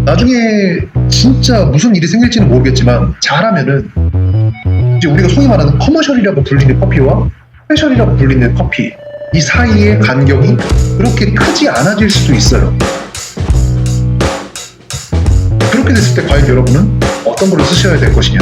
나중에 진짜 무슨 일이 생길지는 모르겠지만 잘하면은 이제 우리가 소위 말하는 커머셜이라고 불리는 커피와 스페셜이라고 불리는 커피, 이 사이의 간격이 그렇게 크지 않아질 수도 있어요. 그렇게 됐을 때 과연 여러분은 어떤 거를 쓰셔야 될 것이냐.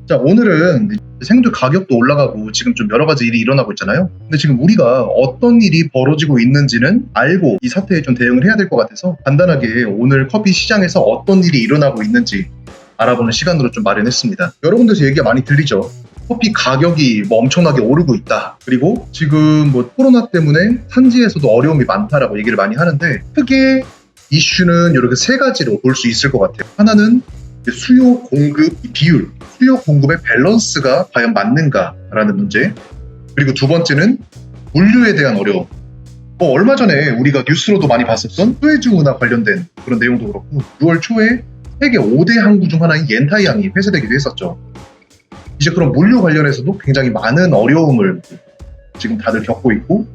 자, 오늘은 생두 가격도 올라가고 지금 좀 여러 가지 일이 일어나고 있잖아요. 근데 지금 우리가 어떤 일이 벌어지고 있는지는 알고 이 사태에 좀 대응을 해야 될 것 같아서 간단하게 오늘 커피 시장에서 어떤 일이 일어나고 있는지 알아보는 시간으로 좀 마련했습니다. 여러분들도 얘기가 많이 들리죠. 커피 가격이 엄청나게 오르고 있다. 그리고 지금 코로나 때문에 산지에서도 어려움이 많다라고 얘기를 많이 하는데, 크게 이슈는 이렇게 세 가지로 볼 수 있을 것 같아요. 하나는 수요 공급 비율, 수요 공급의 밸런스가 과연 맞는가라는 문제. 그리고 두 번째는 물류에 대한 어려움. 얼마 전에 우리가 뉴스로도 많이 봤었던 수에즈 운하 관련된 그런 내용도 그렇고, 6월 초에 세계 5대 항구 중 하나인 옌타이항이 폐쇄되기도 했었죠. 이제 그런 물류 관련해서도 굉장히 많은 어려움을 지금 다들 겪고 있고,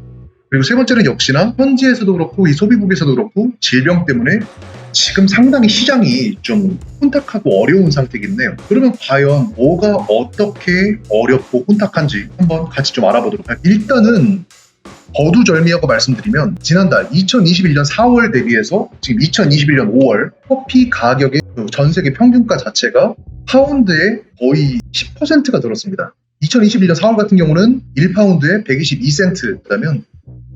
그리고 세 번째는 역시나 현지에서도 그렇고 이 소비국에서도 그렇고 질병 때문에 지금 상당히 시장이 좀 혼탁하고 어려운 상태겠네요. 그러면 과연 뭐가 어떻게 어렵고 혼탁한지 한번 같이 좀 알아보도록 할게요. 일단은 거두절미하고 말씀드리면, 지난달 2021년 4월 대비해서 지금 2021년 5월 커피 가격의 전 세계 평균가 자체가 파운드에 거의 10%가 늘었습니다. 2021년 4월 같은 경우는 1파운드에 122센트라면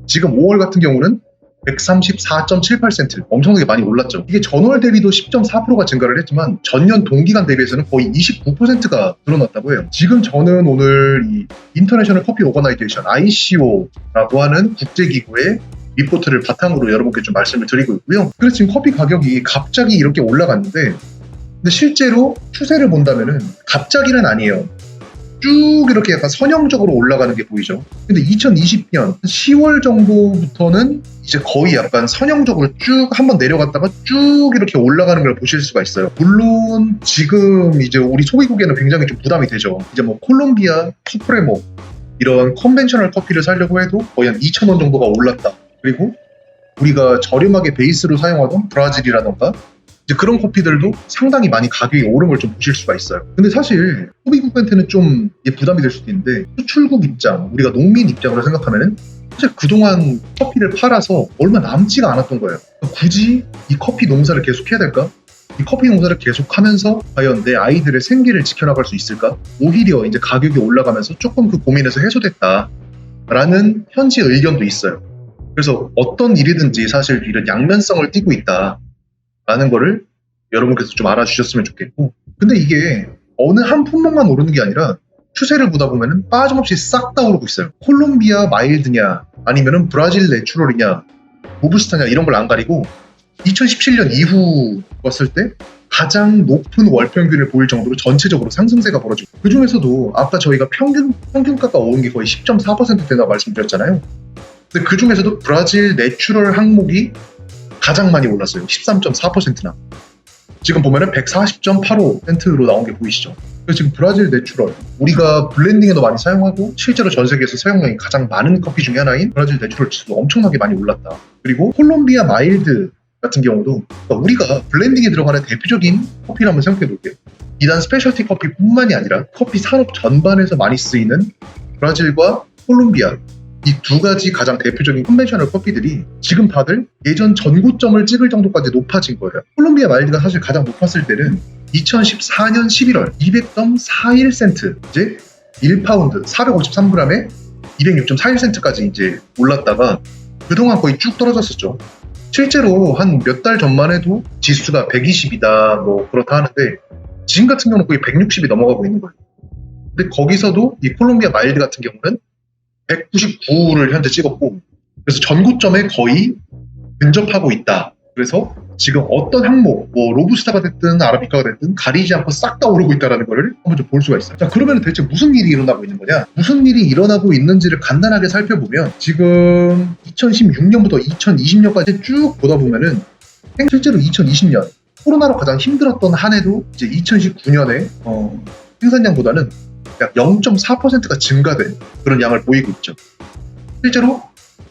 지금 5월 같은 경우는 134.78센트, 엄청나게 많이 올랐죠. 이게 전월 대비도 10.4%가 증가를 했지만 전년 동기간 대비해서는 거의 29%가 늘어났다고 해요. 지금 저는 오늘 이 인터내셔널 커피 오거나이제이션 ICO라고 하는 국제기구의 리포트를 바탕으로 여러분께 좀 말씀을 드리고 있고요. 그래서 지금 커피 가격이 갑자기 이렇게 올라갔는데, 근데 실제로 추세를 본다면은 갑자기는 아니에요. 쭉 이렇게 약간 선형적으로 올라가는 게 보이죠. 근데 2020년 10월 정도부터는 이제 거의 약간 선형적으로 쭉 한번 내려갔다가 쭉 이렇게 올라가는 걸 보실 수가 있어요. 물론 지금 이제 우리 소비국에는 굉장히 좀 부담이 되죠. 이제 콜롬비아, 수프레모 이런 컨벤셔널 커피를 사려고 해도 거의 한 2,000원 정도가 올랐다. 그리고 우리가 저렴하게 베이스로 사용하던 브라질이라던가 이제 그런 커피들도 상당히 많이 가격이 오른 걸 좀 보실 수가 있어요. 근데 사실 소비국한테는 좀 부담이 될 수도 있는데, 수출국 입장, 우리가 농민 입장으로 생각하면은 사실 그동안 커피를 팔아서 얼마 남지가 않았던 거예요. 굳이 이 커피 농사를 계속 해야 될까? 이 커피 농사를 계속하면서 과연 내 아이들의 생계를 지켜나갈 수 있을까? 오히려 이제 가격이 올라가면서 조금 그 고민에서 해소됐다라는 현지 의견도 있어요. 그래서 어떤 일이든지 사실 이런 양면성을 띠고 있다 라는 거를 여러분께서 좀 알아주셨으면 좋겠고, 근데 이게 어느 한 품목만 오르는 게 아니라 추세를 보다 보면은 빠짐없이 싹 다 오르고 있어요. 콜롬비아 마일드냐 아니면은 브라질 내추럴이냐 로부스타냐 이런 걸 안 가리고 2017년 이후 봤을 때 가장 높은 월 평균을 보일 정도로 전체적으로 상승세가 벌어지고, 그 중에서도 아까 저희가 평균가가 오른 게 거의 10.4% 된다고 말씀드렸잖아요. 근데 그 중에서도 브라질 내추럴 항목이 가장 많이 올랐어요. 13.4%나. 지금 보면은 140.85%로 나온 게 보이시죠? 그래서 지금 브라질 내추럴, 우리가 블렌딩에도 많이 사용하고 실제로 전 세계에서 사용량이 가장 많은 커피 중에 하나인 브라질 내추럴 지수도 엄청나게 많이 올랐다. 그리고 콜롬비아 마일드 같은 경우도, 그러니까 우리가 블렌딩에 들어가는 대표적인 커피를 한번 생각해 볼게요. 비단 스페셜티 커피뿐만이 아니라 커피 산업 전반에서 많이 쓰이는 브라질과 콜롬비아, 이 두 가지 가장 대표적인 컨벤셔널 커피들이 지금 다들 예전 전고점을 찍을 정도까지 높아진 거예요. 콜롬비아 마일드가 사실 가장 높았을 때는 2014년 11월 200.41센트, 이제 1파운드 453g에 206.41센트까지 이제 올랐다가 그동안 거의 쭉 떨어졌었죠. 실제로 한 몇 달 전만 해도 지수가 120이다 그렇다 하는데, 지금 같은 경우는 거의 160이 넘어가고 있는 거예요. 근데 거기서도 이 콜롬비아 마일드 같은 경우는 199를 현재 찍었고, 그래서 전고점에 거의 근접하고 있다. 그래서 지금 어떤 항목, 로부스타가 됐든 아라비카가 됐든 가리지 않고 싹 다 오르고 있다는 걸 한번 좀 볼 수가 있어요. 자, 그러면 대체 무슨 일이 일어나고 있는 거냐? 무슨 일이 일어나고 있는지를 간단하게 살펴보면, 지금 2016년부터 2020년까지 쭉 보다 보면은 실제로 2020년 코로나로 가장 힘들었던 한 해도 이제 2019년에 생산량보다는 약 0.4%가 증가된 그런 양을 보이고 있죠. 실제로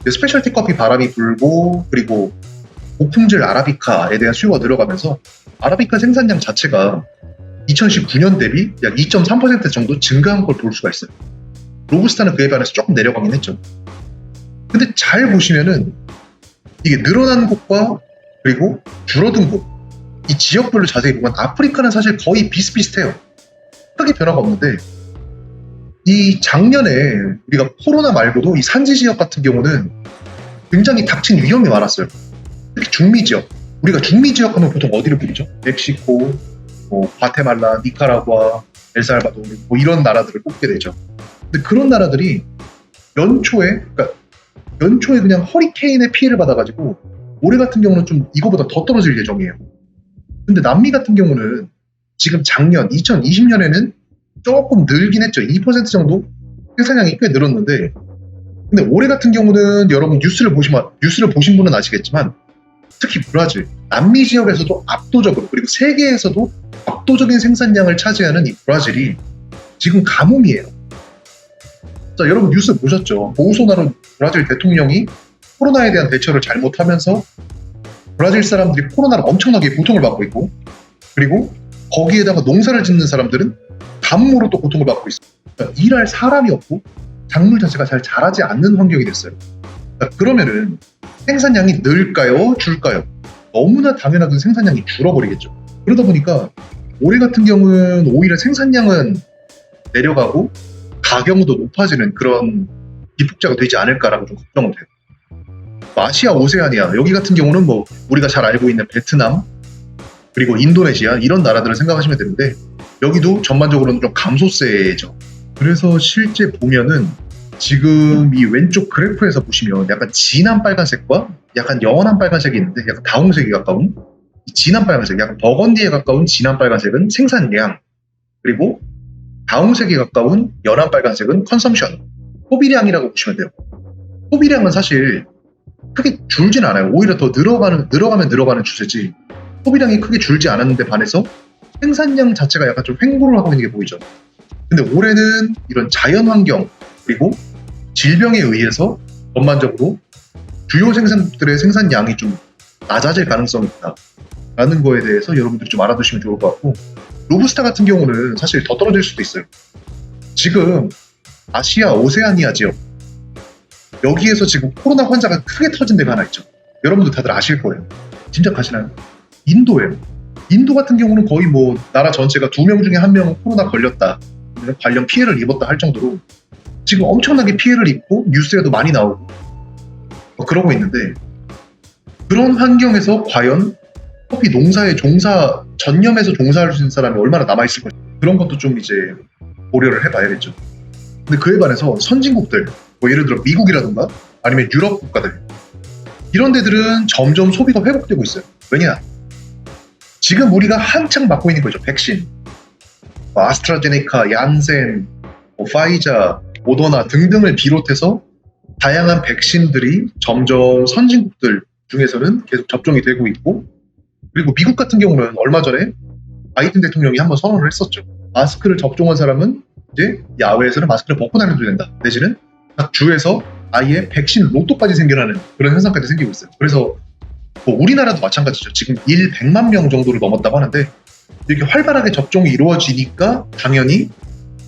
스페셜티 커피 바람이 불고, 그리고 고품질 아라비카에 대한 수요가 늘어가면서 아라비카 생산량 자체가 2019년 대비 약 2.3% 정도 증가한 걸 볼 수가 있어요. 로부스타는 그에 반해서 조금 내려가긴 했죠. 근데 잘 보시면은 이게 늘어난 곳과 그리고 줄어든 곳, 이 지역별로 자세히 보면 아프리카는 사실 거의 비슷비슷해요. 크게 변화가 없는데 이 작년에 우리가 코로나 말고도 이 산지 지역 같은 경우는 굉장히 닥친 위험이 많았어요. 특히 중미 지역. 우리가 중미 지역 하면 보통 어디를 부르죠? 멕시코, 과테말라, 니카라과, 엘살바도르 이런 나라들을 꼽게 되죠. 근데 그런 나라들이 연초에 그냥 허리케인의 피해를 받아가지고 올해 같은 경우는 좀 이거보다 더 떨어질 예정이에요. 근데 남미 같은 경우는 지금 작년 2020년에는 조금 늘긴 했죠. 2% 정도 생산량이 꽤 늘었는데, 근데 올해 같은 경우는 여러분 뉴스를 보신 분은 아시겠지만 특히 브라질, 남미 지역에서도 압도적으로, 그리고 세계에서도 압도적인 생산량을 차지하는 이 브라질이 지금 가뭄이에요. 자, 여러분 뉴스 보셨죠? 보우소나루 브라질 대통령이 코로나에 대한 대처를 잘못하면서 브라질 사람들이 코로나로 엄청나게 고통을 받고 있고, 그리고 거기에다가 농사를 짓는 사람들은 가뭄으로 또 고통을 받고 있어요. 그러니까 일할 사람이 없고 작물 자체가 잘 자라지 않는 환경이 됐어요. 그러니까 그러면은 생산량이 늘까요? 줄까요? 너무나 당연하게 생산량이 줄어버리겠죠. 그러다 보니까 올해 같은 경우는 오히려 생산량은 내려가고 가격도 높아지는 그런 기폭제가 되지 않을까라고 좀 걱정은 돼요. 아시아 오세아니아 여기 같은 경우는 뭐 우리가 잘 알고 있는 베트남 그리고 인도네시아 이런 나라들을 생각하시면 되는데 여기도 전반적으로는 좀 감소세죠. 그래서 실제 보면은 지금 이 왼쪽 그래프에서 보시면 약간 진한 빨간색과 약간 연한 빨간색이 있는데 약간 다홍색에 가까운 진한 빨간색, 약간 버건디에 가까운 진한 빨간색은 생산량, 그리고 다홍색에 가까운 연한 빨간색은 컨섬션, 소비량이라고 보시면 돼요. 소비량은 사실 크게 줄진 않아요. 오히려 더 늘어가는 추세지 소비량이 크게 줄지 않았는데 반해서 생산량 자체가 약간 좀 횡보를 하고 있는 게 보이죠. 근데 올해는 이런 자연환경 그리고 질병에 의해서 전반적으로 주요 생산국들의 생산량이 좀 낮아질 가능성이 있다라는 거에 대해서 여러분들이 좀 알아두시면 좋을 것 같고, 로부스타 같은 경우는 사실 더 떨어질 수도 있어요. 지금 아시아 오세아니아 지역 여기에서 지금 코로나 환자가 크게 터진 데가 하나 있죠. 여러분들 다들 아실 거예요. 짐작하시나요? 인도예요. 인도 같은 경우는 거의 뭐 나라 전체가 2명 중에 1명은 코로나 걸렸다, 관련 피해를 입었다 할 정도로 지금 엄청나게 피해를 입고 뉴스에도 많이 나오고 그러고 있는데, 그런 환경에서 과연 커피 농사에 전념해서 종사할 수 있는 사람이 얼마나 남아있을 것인가, 그런 것도 좀 이제 고려를 해봐야겠죠. 근데 그에 반해서 선진국들, 뭐 예를 들어 미국이라든가 아니면 유럽 국가들 이런 데들은 점점 소비가 회복되고 있어요. 왜냐? 지금 우리가 한창 맞고 있는 거죠. 백신, 아스트라제네카, 얀센, 파이자, 모더나 등등을 비롯해서 다양한 백신들이 점점 선진국들 중에서는 계속 접종이 되고 있고, 그리고 미국 같은 경우는 얼마 전에 바이든 대통령이 한번 선언을 했었죠. 마스크를 접종한 사람은 이제 야외에서는 마스크를 벗고 다녀도 된다. 대신은 각 주에서 아예 백신 로또까지 생겨나는 그런 현상까지 생기고 있어요. 그래서 뭐 우리나라도 마찬가지죠. 지금 100만 명 정도를 넘었다고 하는데 이렇게 활발하게 접종이 이루어지니까 당연히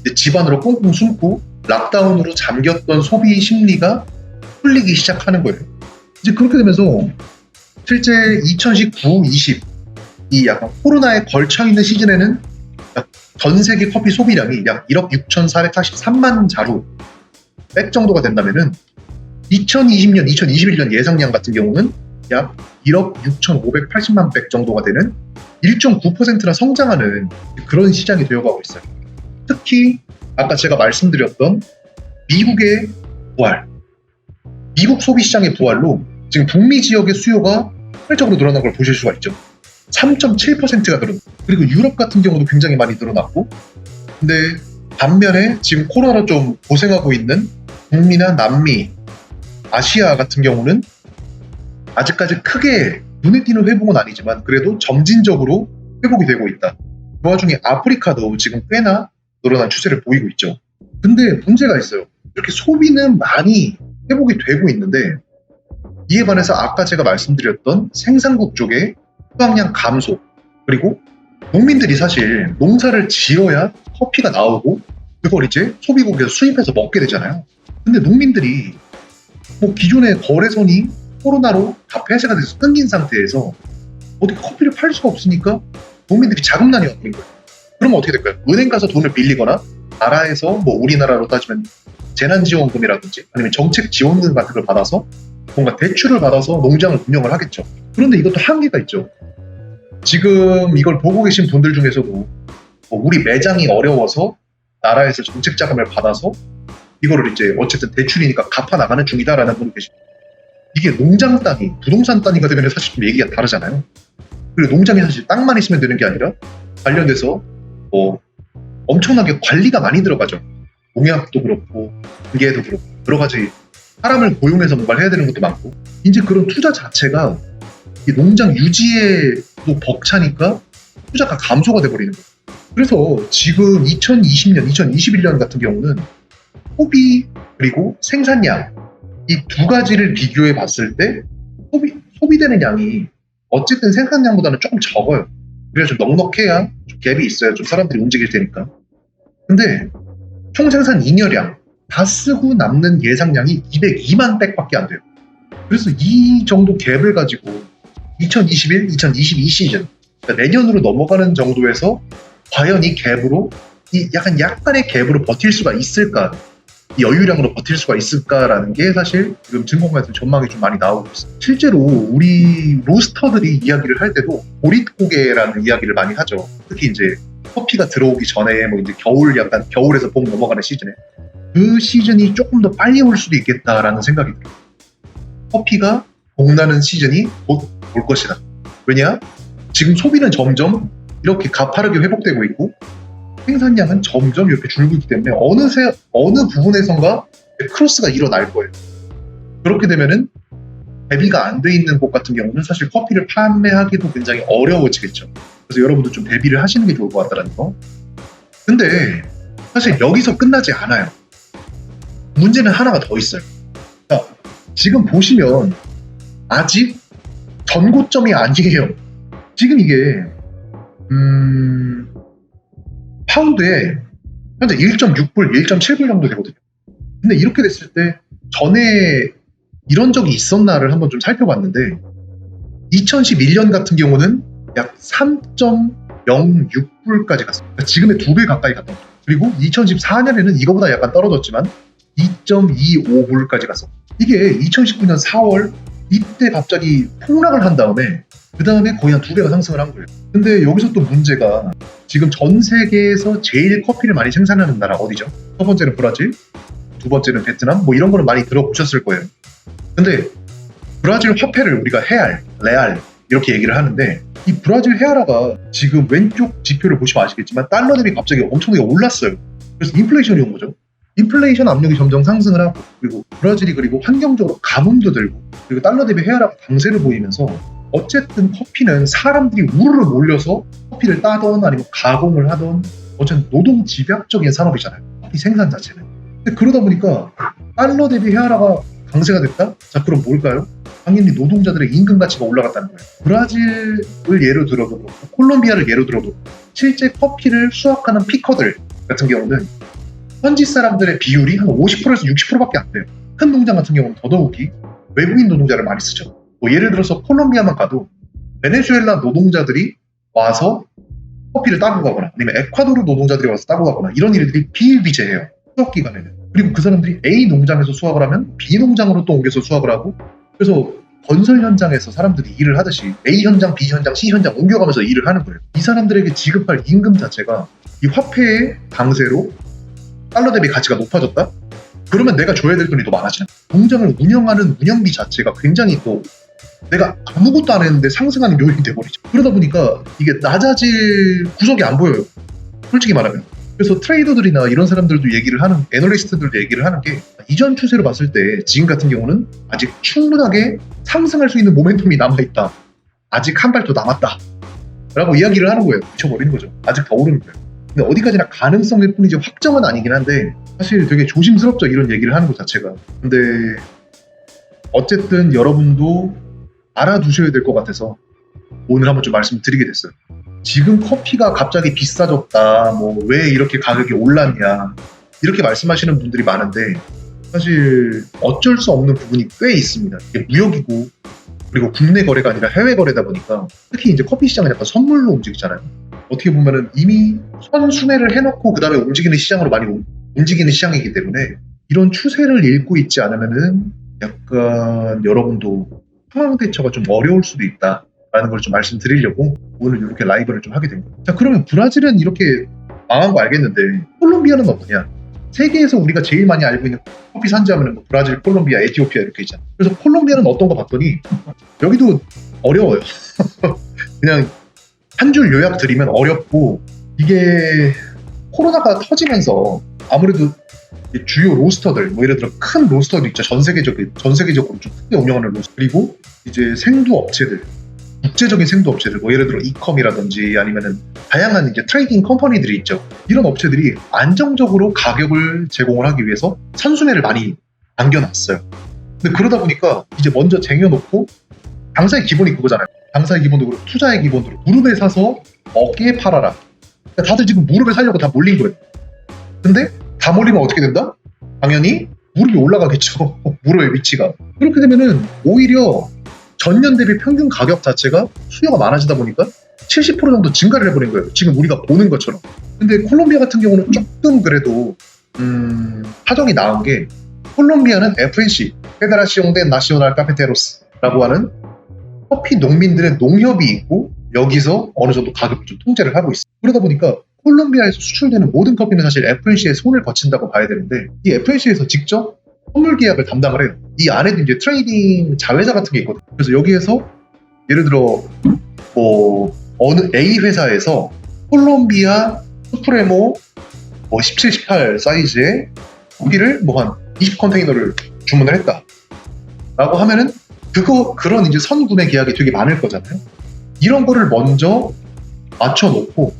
이제 집 안으로 꽁꽁 숨고 락다운으로 잠겼던 소비 심리가 풀리기 시작하는 거예요. 이제 그렇게 되면서 실제 2019, 20 이 약간 코로나에 걸쳐있는 시즌에는 전 세계 커피 소비량이 약 1억 6,443만 자루 백 정도가 된다면은 2020년, 2021년 예상량 같은 경우는 약 1억 6,580만 백 정도가 되는 1.9%나 성장하는 그런 시장이 되어가고 있어요. 특히 아까 제가 말씀드렸던 미국의 부활, 미국 소비시장의 부활로 지금 북미 지역의 수요가 폭발적으로 늘어난 걸 보실 수가 있죠. 3.7%가 늘어났고, 그리고 유럽 같은 경우도 굉장히 많이 늘어났고, 근데 반면에 지금 코로나로 좀 고생하고 있는 북미나 남미, 아시아 같은 경우는 아직까지 크게 눈에 띄는 회복은 아니지만 그래도 점진적으로 회복이 되고 있다. 그 와중에 아프리카도 지금 꽤나 늘어난 추세를 보이고 있죠. 근데 문제가 있어요. 이렇게 소비는 많이 회복이 되고 있는데 이에 반해서 아까 제가 말씀드렸던 생산국 쪽의 수확량 감소, 그리고 농민들이 사실 농사를 지어야 커피가 나오고 그걸 이제 소비국에서 수입해서 먹게 되잖아요. 근데 농민들이 뭐 기존의 거래선이 코로나로 다 폐쇄가 돼서 끊긴 상태에서 어떻게 커피를 팔 수가 없으니까 농민들이 자금난이 와버린 거예요. 그러면 어떻게 될까요? 은행 가서 돈을 빌리거나 나라에서 뭐 우리나라로 따지면 재난지원금이라든지 아니면 정책 지원금 같은 걸 받아서 뭔가 대출을 받아서 농장을 운영을 하겠죠. 그런데 이것도 한계가 있죠. 지금 이걸 보고 계신 분들 중에서도 뭐 우리 매장이 어려워서 나라에서 정책 자금을 받아서 이거를 이제 어쨌든 대출이니까 갚아 나가는 중이다라는 분이 계십니다. 이게 농장 단위, 부동산 단위가 되면 사실 좀 얘기가 다르잖아요. 그리고 농장이 사실 땅만 있으면 되는 게 아니라 관련돼서 뭐 엄청나게 관리가 많이 들어가죠. 농약도 그렇고 기계도 그렇고 여러 가지 사람을 고용해서 뭔가를 해야 되는 것도 많고 이제 그런 투자 자체가 이 농장 유지에도 벅차니까 투자가 감소가 돼버리는 거예요. 그래서 지금 2020년, 2021년 같은 경우는 소비 그리고 생산량 이 두 가지를 비교해 봤을 때 소비되는 양이 어쨌든 생산량보다는 조금 적어요. 그래서 좀 넉넉해야 좀 갭이 있어야 좀 사람들이 움직일 테니까. 근데 총생산 잉여량 다 쓰고 남는 예상량이 202만 백밖에 안 돼요. 그래서 이 정도 갭을 가지고 2021, 2022 시즌 그러니까 내년으로 넘어가는 정도에서 과연 이 갭으로 이 약간의 갭으로 버틸 수가 있을까? 이 여유량으로 버틸 수가 있을까라는 게 사실 지금 증권가에서 전망이 좀 많이 나오고 있어요. 실제로 우리 로스터들이 이야기를 할 때도 보릿고개라는 이야기를 많이 하죠. 특히 이제 커피가 들어오기 전에 뭐 이제 겨울에서 봄 넘어가는 시즌에 그 시즌이 조금 더 빨리 올 수도 있겠다라는 생각이 들어요. 커피가 봄나는 시즌이 곧 올 것이다. 왜냐? 지금 소비는 점점 이렇게 가파르게 회복되고 있고 생산량은 점점 이렇게 줄고 있기 때문에 어느 부분에선가 크로스가 일어날 거예요. 그렇게 되면은 대비가 안 돼 있는 곳 같은 경우는 사실 커피를 판매하기도 굉장히 어려워지겠죠. 그래서 여러분도 좀 대비를 하시는 게 좋을 것 같다는 거. 근데 사실 여기서 끝나지 않아요. 문제는 하나가 더 있어요. 자, 지금 보시면 아직 전고점이 아니에요. 지금 이게 파운드에 현재 1.6불, 1.7불 정도 되거든요. 근데 이렇게 됐을 때 전에 이런 적이 있었나를 한번 좀 살펴봤는데 2011년 같은 경우는 약 3.06불까지 갔어요. 그러니까 지금의 2배 가까이 갔던 거죠. 그리고 2014년에는 이거보다 약간 떨어졌지만 2.25불까지 갔어. 이게 2019년 4월 이때 갑자기 폭락을 한 다음에 그 다음에 거의 한 2배가 상승을 한 거예요. 근데 여기서 또 문제가 지금 전 세계에서 제일 커피를 많이 생산하는 나라 어디죠? 첫 번째는 브라질, 두 번째는 베트남, 뭐 이런 거는 많이 들어보셨을 거예요. 근데 브라질 화폐를 우리가 레알 이렇게 얘기를 하는데 이 브라질 헤아라가 지금 왼쪽 지표를 보시면 아시겠지만 달러 대비 갑자기 엄청나게 올랐어요. 그래서 인플레이션이 온 거죠. 인플레이션 압력이 점점 상승을 하고 그리고 브라질이 그리고 환경적으로 가뭄도 들고 그리고 달러 대비 헤아라가 강세를 보이면서 어쨌든 커피는 사람들이 우르르 몰려서 커피를 따던 아니면 가공을 하던 어쨌든 노동 집약적인 산업이잖아요. 커피 생산 자체는. 근데 그러다 보니까 달러 대비 헤아라가 강세가 됐다? 자 그럼 뭘까요? 당연히 노동자들의 임금 가치가 올라갔다는 거예요. 브라질을 예로 들어도 그렇고 콜롬비아를 예로 들어도 실제 커피를 수확하는 피커들 같은 경우는 현지 사람들의 비율이 한 50%에서 60%밖에 안 돼요. 큰 농장 같은 경우는 더더욱이 외국인 노동자를 많이 쓰죠. 뭐 예를 들어서 콜롬비아만 가도 베네수엘라 노동자들이 와서 커피를 따고 가거나 아니면 에콰도르 노동자들이 와서 따고 가거나 이런 일들이 비일비재해요. 수확 기간에는. 그리고 그 사람들이 A 농장에서 수확을 하면 B 농장으로 또 옮겨서 수확을 하고 그래서 건설 현장에서 사람들이 일을 하듯이 A 현장, B 현장, C 현장 옮겨가면서 일을 하는 거예요. 이 사람들에게 지급할 임금 자체가 이 화폐의 강세로 달러 대비 가치가 높아졌다? 그러면 내가 줘야 될 돈이 더 많아지는 거예요. 농장을 운영하는 운영비 자체가 굉장히 또 내가 아무것도 안 했는데 상승하는 요인이 돼버리죠. 그러다 보니까 이게 낮아질 구석이 안 보여요. 솔직히 말하면. 그래서 트레이더들이나 이런 사람들도 얘기를 하는, 애널리스트들도 얘기를 하는 게 이전 추세로 봤을 때 지금 같은 경우는 아직 충분하게 상승할 수 있는 모멘텀이 남아있다. 아직 한 발 더 남았다. 라고 이야기를 하는 거예요. 미쳐버리는 거죠. 아직 더 오르는 거예요. 근데 어디까지나 가능성일 뿐이지 확정은 아니긴 한데 사실 되게 조심스럽죠. 이런 얘기를 하는 것 자체가. 근데 어쨌든 여러분도 알아두셔야 될 것 같아서 오늘 한번 좀 말씀드리게 됐어요. 지금 커피가 갑자기 비싸졌다, 뭐 왜 이렇게 가격이 올랐냐 이렇게 말씀하시는 분들이 많은데 사실 어쩔 수 없는 부분이 꽤 있습니다. 이게 무역이고 그리고 국내 거래가 아니라 해외 거래다 보니까 특히 이제 커피 시장은 약간 선물로 움직이잖아요. 어떻게 보면은 이미 선순회를 해놓고 그 다음에 움직이는 시장으로 많이 움직이는 시장이기 때문에 이런 추세를 읽고 있지 않으면은 약간 여러분도 상황 대처가 좀 어려울 수도 있다라는 걸 좀 말씀드리려고 오늘 이렇게 라이브를 좀 하게 된 거예요. 자, 그러면 브라질은 이렇게 망한 거 알겠는데 콜롬비아는 어떠냐? 세계에서 우리가 제일 많이 알고 있는 커피 산지하면 뭐 브라질, 콜롬비아, 에티오피아 이렇게 있잖아요. 그래서 콜롬비아는 어떤 거 봤더니 여기도 어려워요. 그냥 한 줄 요약 드리면 어렵고 이게 코로나가 터지면서 아무래도 주요 로스터들, 뭐 예를 들어 큰 로스터도 있죠. 전 세계적으로 좀 크게 운영하는 로스터, 그리고 이제 생두 업체들, 국제적인 생두 업체들, 뭐 예를 들어 이컴이라든지 아니면은 다양한 이제 트레이딩 컴퍼니들이 있죠. 이런 업체들이 안정적으로 가격을 제공을 하기 위해서 선순회를 많이 남겨놨어요. 근데 그러다 보니까 이제 먼저 쟁여놓고 당사의 기본이 그거잖아요. 당사의 기본으로 투자의 기본으로 무릎에 사서 어깨에 팔아라. 그러니까 다들 지금 무릎에 살려고 다 몰린 거예요. 근데 다 몰리면 어떻게 된다? 당연히 무릎이 올라가겠죠. 무릎의 위치가. 그렇게 되면은 오히려 전년 대비 평균 가격 자체가 수요가 많아지다 보니까 70% 정도 증가를 해버린 거예요. 지금 우리가 보는 것처럼. 근데 콜롬비아 같은 경우는 조금 그래도 사정이 나은 게 콜롬비아는 FNC, 페데라시옹 데 나시오날 카페테로스라고 하는 커피 농민들의 농협이 있고 여기서 어느 정도 가격을 좀 통제를 하고 있어요. 그러다 보니까 콜롬비아에서 수출되는 모든 커피는 사실 FNC의 손을 거친다고 봐야 되는데 이 FNC에서 직접 선물 계약을 담당을 해요. 이 안에도 이제 트레이딩 자회사 같은 게 있거든요. 그래서 여기에서 예를 들어 뭐 어느 A 회사에서 콜롬비아 수프레모 뭐 17, 18 사이즈의 커피를 뭐 한 20컨테이너를 주문을 했다 라고 하면은 그런 이제 선구매 계약이 되게 많을 거잖아요. 이런 거를 먼저 맞춰놓고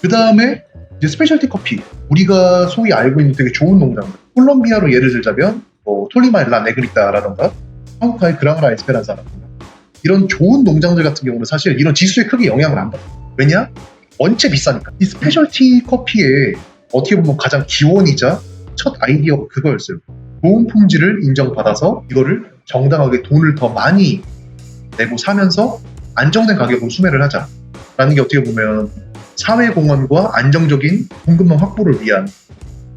그 다음에 이제 스페셜티 커피, 우리가 소위 알고 있는 되게 좋은 농장들, 콜롬비아로 예를 들자면 뭐 톨리마 라 네그리타라던가 한국화의 그랑라 에스페란사라던가 이런 좋은 농장들 같은 경우는 사실 이런 지수에 크게 영향을 안 받아요. 왜냐? 원체 비싸니까. 이 스페셜티 커피의 어떻게 보면 가장 기원이자 첫 아이디어가 그거였어요. 좋은 품질을 인정받아서 이거를 정당하게 돈을 더 많이 내고 사면서 안정된 가격으로 수매를 하자라는 게 어떻게 보면 사회공헌과 안정적인 공급망 확보를 위한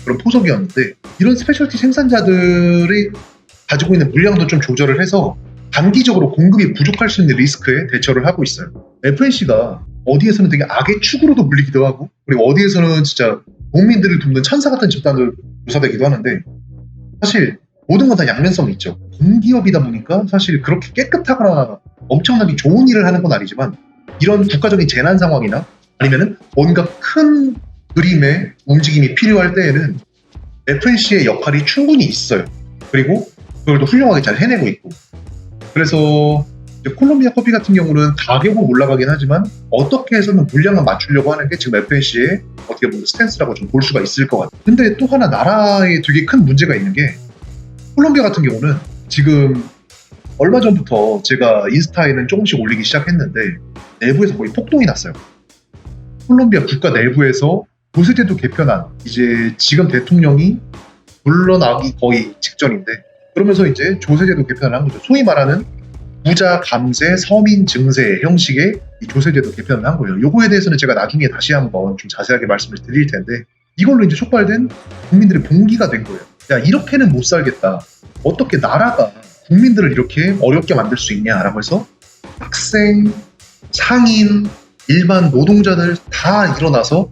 그런 포석이었는데 이런 스페셜티 생산자들이 가지고 있는 물량도 좀 조절을 해서 단기적으로 공급이 부족할 수 있는 리스크에 대처를 하고 있어요. FNC가 어디에서는 되게 악의 축으로도 불리기도 하고 그리고 어디에서는 진짜 국민들을 돕는 천사 같은 집단으로 묘사되기도 하는데 사실 모든 건 다 양면성이 있죠. 공기업이다 보니까 사실 그렇게 깨끗하거나 엄청나게 좋은 일을 하는 건 아니지만 이런 국가적인 재난 상황이나 아니면은 뭔가 큰 그림의 움직임이 필요할 때에는 FNC의 역할이 충분히 있어요. 그리고 그걸 또 훌륭하게 잘 해내고 있고. 그래서 이제 콜롬비아 커피 같은 경우는 가격은 올라가긴 하지만 어떻게 해서는 물량을 맞추려고 하는 게 지금 FNC의 어떻게 보면 스탠스라고 좀 볼 수가 있을 것 같아요. 근데 또 하나 나라에 되게 큰 문제가 있는 게 콜롬비아 같은 경우는 지금 얼마 전부터 제가 인스타에는 조금씩 올리기 시작했는데 내부에서 거의 폭동이 났어요. 콜롬비아 국가 내부에서 조세제도 개편안, 이제 지금 대통령이 물러나기 거의 직전인데 그러면서 이제 조세제도 개편을 한 거죠. 소위 말하는 부자 감세 서민 증세 형식의 이 조세제도 개편을 한 거예요. 요거에 대해서는 제가 나중에 다시 한번 좀 자세하게 말씀을 드릴 텐데 이걸로 이제 촉발된 국민들의 봉기가 된 거예요. 야, 이렇게는 못 살겠다. 어떻게 나라가 국민들을 이렇게 어렵게 만들 수 있냐라고 해서 학생, 상인, 일반 노동자들 다 일어나서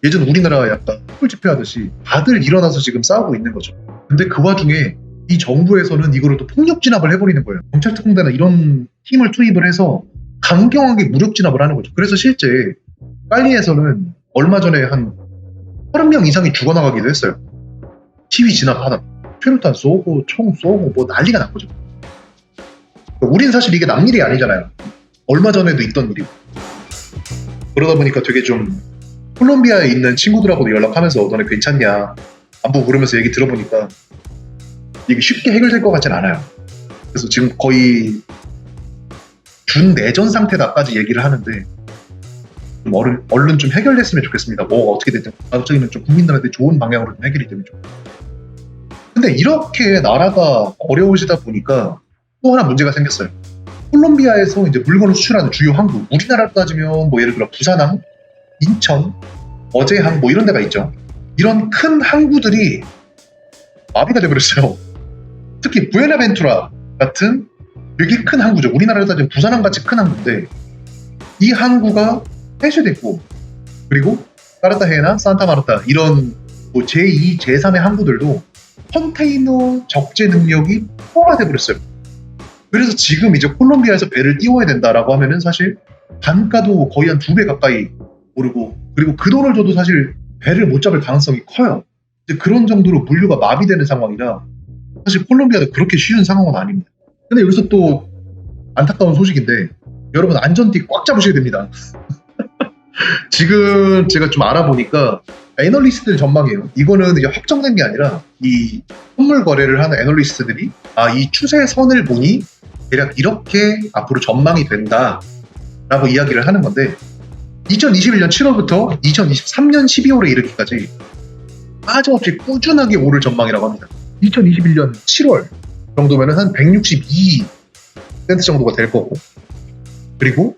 예전 우리나라 약간 촛불 집회하듯이 다들 일어나서 지금 싸우고 있는 거죠. 근데 그 와중에 이 정부에서는 이거를 또 폭력 진압을 해버리는 거예요. 경찰특공대나 이런 팀을 투입을 해서 강경하게 무력 진압을 하는 거죠. 그래서 실제 빨리에서는 얼마 전에 한 30명 이상이 죽어나가기도 했어요. 시위 진압하다 최루탄 쏘고 총 쏘고 뭐 난리가 난 거죠. 우리는 사실 이게 남 일이 아니잖아요. 얼마 전에도 있던 일이고. 그러다 보니까 되게 좀 콜롬비아에 있는 친구들하고도 연락하면서 너네 괜찮냐 안부 물으면서 얘기 들어보니까 이게 쉽게 해결될 것 같진 않아요. 그래서 지금 거의 준내전 상태다까지 얘기를 하는데 좀 얼른 좀 해결됐으면 좋겠습니다. 뭐 어떻게 됐든 가급적이면 좀 국민들한테 좋은 방향으로 좀 해결이 되면 좋겠습니다. 근데 이렇게 나라가 어려워지다 보니까 또 하나 문제가 생겼어요. 콜롬비아에서 이제 물건을 수출하는 주요 항구, 우리나라로 따지면 뭐 예를 들어 부산항, 인천, 어제항 뭐 이런 데가 있죠. 이런 큰 항구들이 마비가 돼버렸어요. 특히 부에나벤투라 같은 되게 큰 항구죠. 우리나라로 따지면 부산항 같이 큰 항구인데 이 항구가 폐쇄됐고, 그리고 카르타헤나, 산타마르타 이런 뭐 제2, 제3의 항구들도 컨테이너 적재 능력이 포화돼 버렸어요. 그래서 지금 이제 콜롬비아에서 배를 띄워야 된다라고 하면은 사실 단가도 거의 한 2배 가까이 오르고, 그리고 그 돈을 줘도 사실 배를 못 잡을 가능성이 커요. 이제 그런 정도로 물류가 마비되는 상황이라 사실 콜롬비아도 그렇게 쉬운 상황은 아닙니다. 근데 여기서 또 안타까운 소식인데 여러분 안전띠 꽉 잡으셔야 됩니다. 지금 제가 좀 알아보니까 애널리스트들 전망이에요. 이거는 이제 확정된 게 아니라 이 선물 거래를 하는 애널리스트들이 이 추세선을 보니 대략 이렇게 앞으로 전망이 된다라고 이야기를 하는 건데 2021년 7월부터 2023년 12월에 이르기까지 빠짐없이 꾸준하게 오를 전망이라고 합니다. 2021년 7월 정도면 한 162센트 정도가 될 거고, 그리고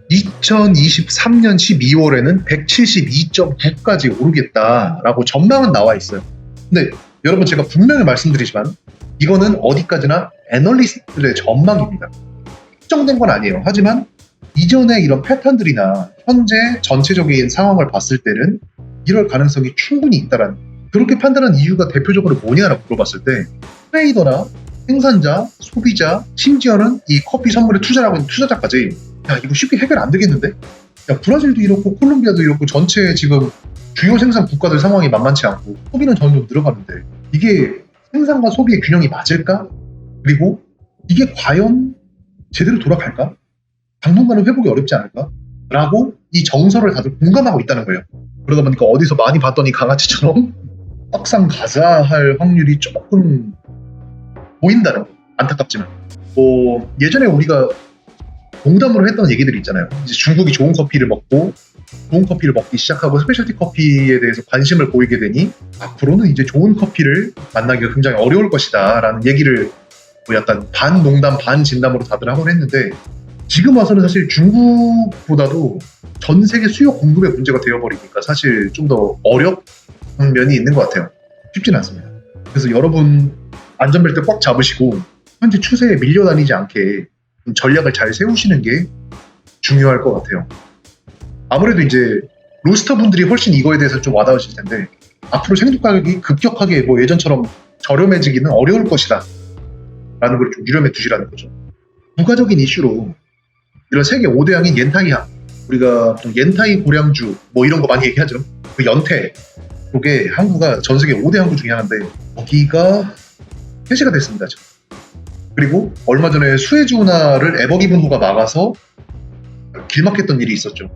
2023년 12월에는 172.9까지 오르겠다라고 전망은 나와 있어요. 근데 여러분 제가 분명히 말씀드리지만 이거는 어디까지나 애널리스트들의 전망입니다. 특정된 건 아니에요. 하지만 이전의 이런 패턴들이나 현재 전체적인 상황을 봤을 때는 이럴 가능성이 충분히 있다라는, 그렇게 판단한 이유가 대표적으로 뭐냐라고 물어봤을 때 트레이더나 생산자, 소비자, 심지어는 이 커피 선물에 투자를 하고 있는 투자자까지 야 이거 쉽게 해결 안 되겠는데? 야 브라질도 이렇고 콜롬비아도 이렇고 전체 지금 주요 생산 국가들 상황이 만만치 않고 소비는 점점 늘어가는데 이게 생산과 소비의 균형이 맞을까? 그리고 이게 과연 제대로 돌아갈까? 당분간은 회복이 어렵지 않을까? 라고 이 정서를 다들 공감하고 있다는 거예요. 그러다 보니까 어디서 많이 봤더니 강아지처럼 떡상 가자 할 확률이 조금 보인다는 거. 안타깝지만 뭐 예전에 우리가 농담으로 했던 얘기들이 있잖아요. 이제 중국이 좋은 커피를 먹고 좋은 커피를 먹기 시작하고 스페셜티 커피에 대해서 관심을 보이게 되니 앞으로는 이제 좋은 커피를 만나기가 굉장히 어려울 것이다 라는 얘기를 뭐 약간 반 농담 반 진담으로 다들 하곤 했는데 지금 와서는 사실 중국보다도 전 세계 수요 공급의 문제가 되어버리니까 사실 좀 더 어려운 면이 있는 것 같아요. 쉽진 않습니다. 그래서 여러분 안전벨트 꽉 잡으시고 현재 추세에 밀려다니지 않게 전략을 잘 세우시는 게 중요할 것 같아요. 아무래도 이제 로스터 분들이 훨씬 이거에 대해서 좀 와닿으실 텐데 앞으로 생수 가격이 급격하게 뭐 예전처럼 저렴해지기는 어려울 것이다 라는 걸 좀 유념해 두시라는 거죠. 부가적인 이슈로 이런 세계 5대항인 옌타이항, 우리가 또 옌타이 고량주 뭐 이런 거 많이 얘기하죠. 그 연태 쪽에 항구가 전 세계 5대 항구 중에 하나인데 거기가 폐쇄가 됐습니다. 지금. 그리고 얼마 전에 수에즈 운하를 에버기븐호가 막아서 길막했던 일이 있었죠.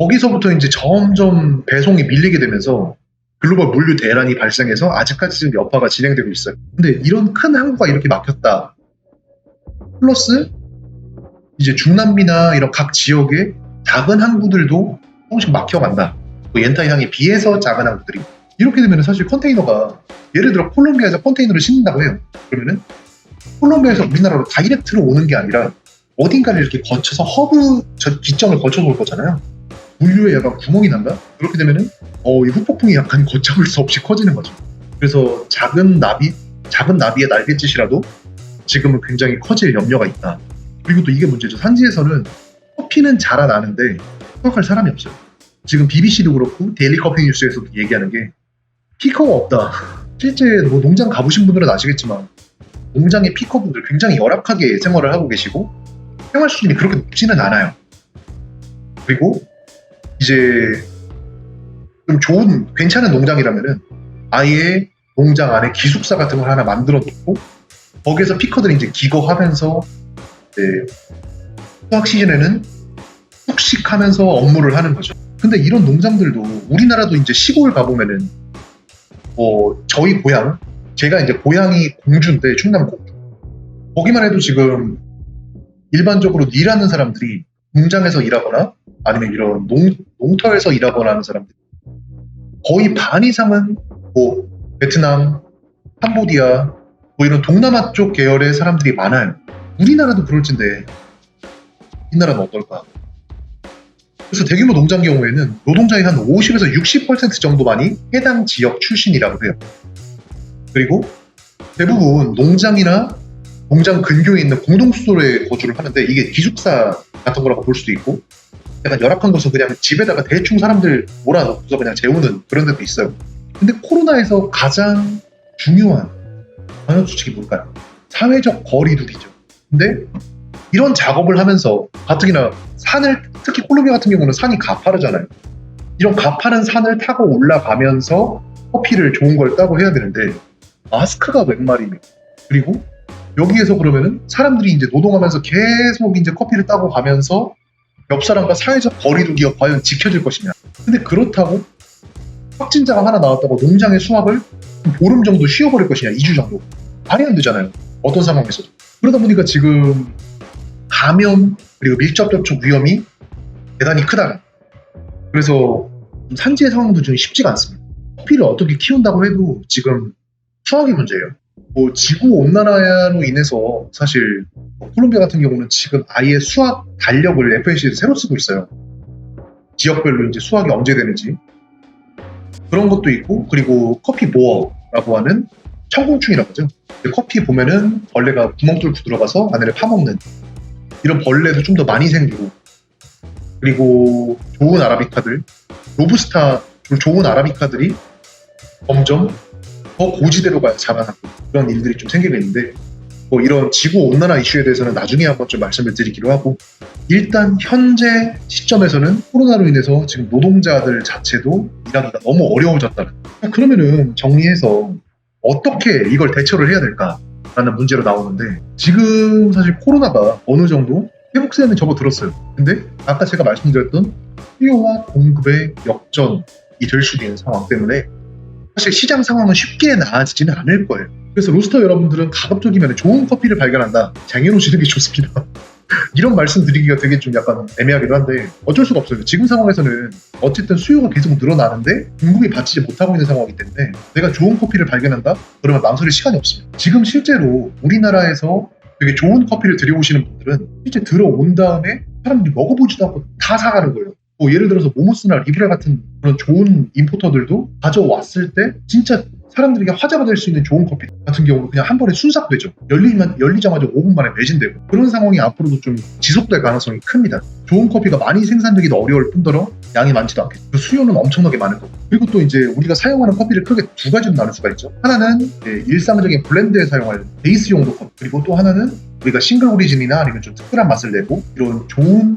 거기서부터 이제 점점 배송이 밀리게 되면서 글로벌 물류 대란이 발생해서 아직까지 지금 여파가 진행되고 있어요. 근데 이런 큰 항구가 이렇게 막혔다. 플러스 이제 중남미나 이런 각 지역의 작은 항구들도 조금씩 막혀간다. 뭐 옌타이항에 비해서 작은 항구들이. 이렇게 되면 사실 컨테이너가 예를 들어 콜롬비아에서 컨테이너를 싣는다고 해요. 그러면은 콜롬비아에서 우리나라로 다이렉트로 오는 게 아니라 어딘가를 이렇게 거쳐서 허브 기점을 거쳐서 올 거잖아요. 물류에 약간 구멍이 난다? 그렇게 되면은 이 후폭풍이 약간 걷잡을 수 없이 커지는 거죠. 그래서 작은 나비의 날갯짓이라도 지금은 굉장히 커질 염려가 있다. 그리고 또 이게 문제죠. 산지에서는 커피는 자라나는데 수확할 사람이 없어요. 지금 BBC도 그렇고 데일리 커피 뉴스에서도 얘기하는 게 피커가 없다. 실제 뭐 농장 가보신 분들은 아시겠지만 농장의 피커분들 굉장히 열악하게 생활을 하고 계시고 생활 수준이 그렇게 높지는 않아요. 그리고 이제 좀 좋은 괜찮은 농장이라면은 아예 농장 안에 기숙사 같은 걸 하나 만들어 놓고 거기에서 피커들이 이제 기거하면서 수확 시즌에는 숙식하면서 업무를 하는 거죠. 근데 이런 농장들도 우리나라도 이제 시골 가보면은 저희 고향 제가 이제 고향이 공주인데 충남 공주. 거기만 해도 지금 일반적으로 일하는 사람들이 공장에서 일하거나 아니면 이런 농터에서 일하거나 하는 사람들 거의 반 이상은 뭐 베트남, 캄보디아 뭐 이런 동남아 쪽 계열의 사람들이 많아요. 우리나라도 그럴진데 이 나라는 어떨까? 그래서 대규모 농장 경우에는 노동자의 한 50에서 60% 정도만이 해당 지역 출신이라고 해요. 그리고 대부분 농장이나 농장 근교에 있는 공동수소에 거주를 하는데 이게 기숙사 같은 거라고 볼 수도 있고 약간 열악한 곳은 그냥 집에다가 대충 사람들 몰아넣고서 그냥 재우는 그런 데도 있어요. 근데 코로나에서 가장 중요한 방역수칙이 뭘까요? 사회적 거리두기죠. 근데 이런 작업을 하면서 가뜩이나 산을 특히 콜롬비아 같은 경우는 산이 가파르잖아요. 이런 가파른 산을 타고 올라가면서 커피를 좋은 걸 따고 해야 되는데 마스크가 웬 말입니까? 그리고 여기에서 그러면은 사람들이 이제 노동하면서 계속 이제 커피를 따고 가면서 옆 사람과 사회적 거리두기가 과연 지켜질 것이냐. 근데 그렇다고 확진자가 하나 나왔다고 농장의 수확을 보름 정도 쉬어버릴 것이냐. 2주 정도. 말이 안 되잖아요. 어떤 상황에서도. 그러다 보니까 지금 감염 그리고 밀접 접촉 위험이 대단히 크다. 그래서 산지의 상황도 좀 쉽지가 않습니다. 커피를 어떻게 키운다고 해도 지금 수확이 문제예요. 뭐 지구 온난화로 인해서 사실 콜롬비아 같은 경우는 지금 아예 수확 달력을 FNC에서 새로 쓰고 있어요. 지역별로 이제 수확이 언제 되는지 그런 것도 있고 그리고 커피 보어라고 하는 청공충이라고 하죠. 커피 보면은 벌레가 구멍 뚫고 들어가서 안에를 파먹는 이런 벌레도 좀 더 많이 생기고 그리고 좋은 아라비카들 로부스타 좋은 아라비카들이 점점 더 고지대로 자라나고 그런 일들이 좀 생기고 있는데 뭐 이런 지구 온난화 이슈에 대해서는 나중에 한번 좀 말씀을 드리기로 하고 일단 현재 시점에서는 코로나로 인해서 지금 노동자들 자체도 일하기가 너무 어려워졌다는 그러면은 정리해서 어떻게 이걸 대처를 해야 될까라는 문제로 나오는데 지금 사실 코로나가 어느 정도 회복세는 접어들었어요. 근데 아까 제가 말씀드렸던 수요와 공급의 역전이 될 수도 있는 상황 때문에 사실 시장 상황은 쉽게 나아지지는 않을 거예요. 그래서 로스터 여러분들은 가급적이면 좋은 커피를 발견한다. 쟁여놓으시는 게 좋습니다. 이런 말씀 드리기가 되게 좀 약간 애매하기도 한데 어쩔 수가 없어요. 지금 상황에서는 어쨌든 수요가 계속 늘어나는데 공급이 받치지 못하고 있는 상황이기 때문에 내가 좋은 커피를 발견한다? 그러면 망설일 시간이 없습니다. 지금 실제로 우리나라에서 되게 좋은 커피를 들여오시는 분들은 실제 들어온 다음에 사람들이 먹어보지도 않고 다 사가는 거예요. 뭐 예를 들어서 모모스나 리브레 같은 그런 좋은 임포터들도 가져왔을 때 진짜 사람들에게 화제가 될 수 있는 좋은 커피 같은 경우는 그냥 한 번에 순삭되죠. 열리자마자 5분 만에 매진되고 그런 상황이 앞으로도 좀 지속될 가능성이 큽니다. 좋은 커피가 많이 생산되기도 어려울 뿐더러 양이 많지도 않겠죠. 그 수요는 엄청나게 많은 거고 그리고 또 이제 우리가 사용하는 커피를 크게 두 가지로 나눌 수가 있죠. 하나는 일상적인 블렌드에 사용할 베이스 용도 커피 그리고 또 하나는 우리가 싱글 오리진이나 아니면 좀 특별한 맛을 내고 이런 좋은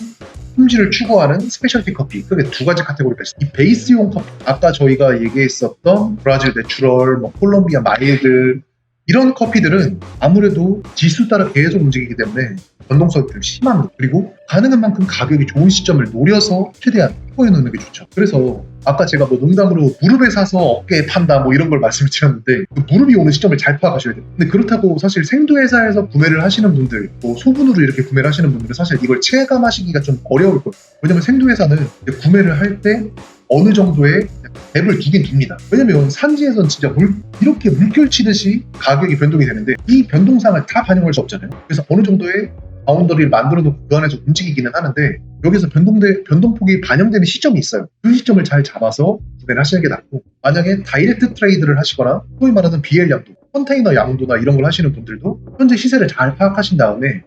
품질을 추구하는 스페셜티 커피 크게 두 가지 카테고리가 있습니다. 이 베이스용 커피 아까 저희가 얘기했었던 브라질 내추럴, 콜롬비아 마일드 이런 커피들은 아무래도 지수 따라 계속 움직이기 때문에 변동성이 좀 심합니다. 그리고 가능한 만큼 가격이 좋은 시점을 노려서 최대한 확보해 놓는 게 좋죠. 그래서 아까 제가 뭐 농담으로 무릎에 사서 어깨에 판다 뭐 이런 걸 말씀을 드렸는데 그 무릎이 오는 시점을 잘 파악하셔야 돼요. 근데 그렇다고 사실 생두회사에서 구매를 하시는 분들 뭐 소분으로 이렇게 구매를 하시는 분들은 사실 이걸 체감하시기가 좀 어려울 거예요. 왜냐면 생두회사는 구매를 할 때 어느 정도의 갭을 두긴 둡니다. 왜냐면 산지에선 진짜 이렇게 물결 치듯이 가격이 변동이 되는데 이 변동상을 다 반영할 수 없잖아요. 그래서 어느 정도의 바운더리를 만들어 놓고 그 안에서 움직이기는 하는데 여기서 변동폭이 반영되는 시점이 있어요. 그 시점을 잘 잡아서 구매를 하시는 게 낫고 만약에 다이렉트 트레이드를 하시거나 소위 말하는 BL 양도, 컨테이너 양도나 이런 걸 하시는 분들도 현재 시세를 잘 파악하신 다음에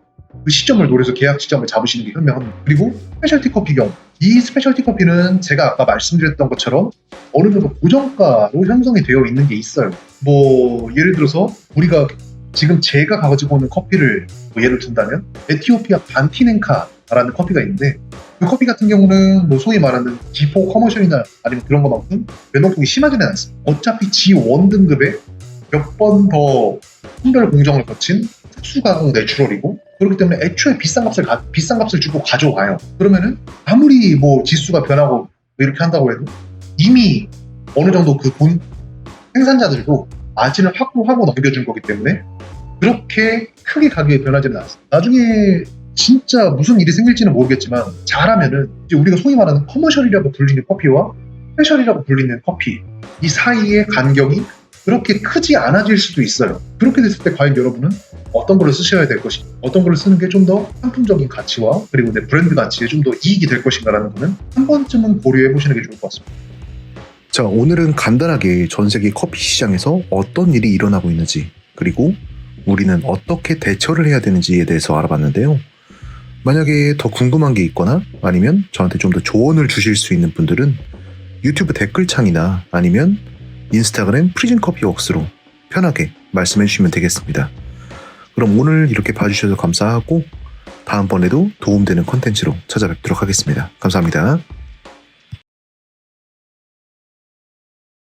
그 시점을 노려서 계약 시점을 잡으시는 게 현명합니다. 그리고 스페셜티 커피 경우 이 스페셜티 커피는 제가 아까 말씀드렸던 것처럼 어느 정도 고정가로 형성이 되어 있는 게 있어요. 뭐 예를 들어서 우리가 지금 제가 가지고 오는 커피를 뭐 예를 든다면 에티오피아 반티넨카라는 커피가 있는데 그 커피 같은 경우는 뭐 소위 말하는 G4 커머셜이나 아니면 그런 것만큼 변동폭이 심하지는 않습니다. 어차피 G1 등급의 몇 번 더 선별 공정을 거친 특수가공 내추럴이고 그렇기 때문에 애초에 비싼 값을 주고 가져와요. 그러면은 아무리 뭐 지수가 변하고 이렇게 한다고 해도 이미 어느 정도 그 본 생산자들도 마진을 확보하고 넘겨준 거기 때문에 그렇게 크게 가격이 변하지는 않습니다. 나중에 진짜 무슨 일이 생길지는 모르겠지만 잘하면은 이제 우리가 소위 말하는 커머셜이라고 불리는 커피와 스페셜이라고 불리는 커피 이 사이의 간격이 그렇게 크지 않아질 수도 있어요. 그렇게 됐을 때 과연 여러분은 어떤 거를 쓰셔야 될 것인가, 어떤 거를 쓰는 게 좀 더 상품적인 가치와 그리고 내 브랜드 가치에 좀 더 이익이 될 것인가라는 거는 한 번쯤은 고려해 보시는 게 좋을 것 같습니다. 자, 오늘은 간단하게 전 세계 커피 시장에서 어떤 일이 일어나고 있는지, 그리고 우리는 어떻게 대처를 해야 되는지에 대해서 알아봤는데요. 만약에 더 궁금한 게 있거나 아니면 저한테 좀 더 조언을 주실 수 있는 분들은 유튜브 댓글창이나 아니면 인스타그램 프리즌커피웍스로 편하게 말씀해 주시면 되겠습니다. 그럼 오늘 이렇게 봐주셔서 감사하고 다음번에도 도움되는 컨텐츠로 찾아뵙도록 하겠습니다. 감사합니다.